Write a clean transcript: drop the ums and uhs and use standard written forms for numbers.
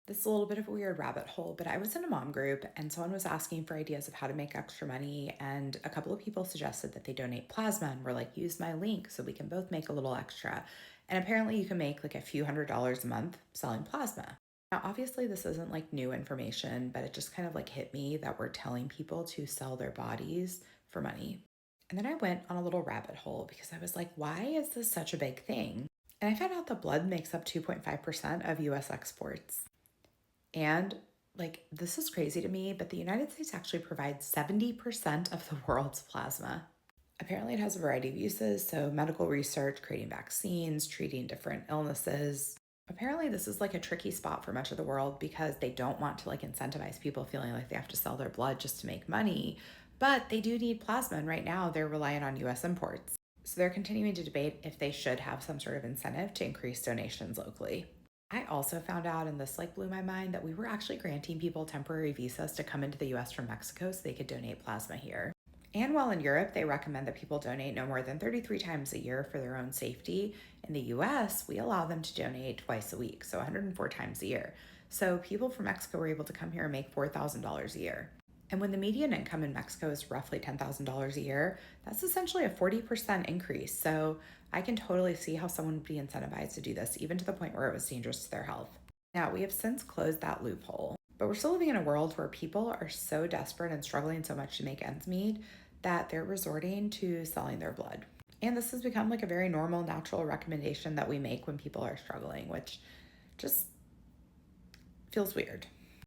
This is a little bit of a weird rabbit hole, but I was in a mom group and someone was asking for ideas of how to make extra money. And a couple of people suggested that they donate plasma and were like, use my link so we can both make a little extra. And apparently, you can make like a few $100s a month selling plasma. Now, obviously, this isn't like new information, but it just kind of like hit me that we're telling people to sell their bodies for money. And then I went on a little rabbit hole because I was like, why is this such a big thing? And I found out that blood makes up 2.5% of US exports. And like, this is crazy to me, but the United States actually provides 70% of the world's plasma. Apparently, it has a variety of uses. So, medical research, creating vaccines, treating different illnesses. Apparently, this is like a tricky spot for much of the world because they don't want to like incentivize people feeling like they have to sell their blood just to make money. But they do need plasma. And right now, they're reliant on US imports. So, they're continuing to debate if they should have some sort of incentive to increase donations locally. I also found out, and this like blew my mind, that we were actually granting people temporary visas to come into the US from Mexico so they could donate plasma here. And while in Europe, they recommend that people donate no more than 33 times a year for their own safety, in the US, we allow them to donate twice a week, so 104 times a year. So people from Mexico were able to come here and make $4,000 a year. And when the median income in Mexico is roughly $10,000 a year, that's essentially a 40% increase. So I can totally see how someone would be incentivized to do this, even to the point where it was dangerous to their health. Now, we have since closed that loophole, but we're still living in a world where people are so desperate and struggling so much to make ends meet that they're resorting to selling their blood. And this has become like a very normal, natural recommendation that we make when people are struggling, which just feels weird.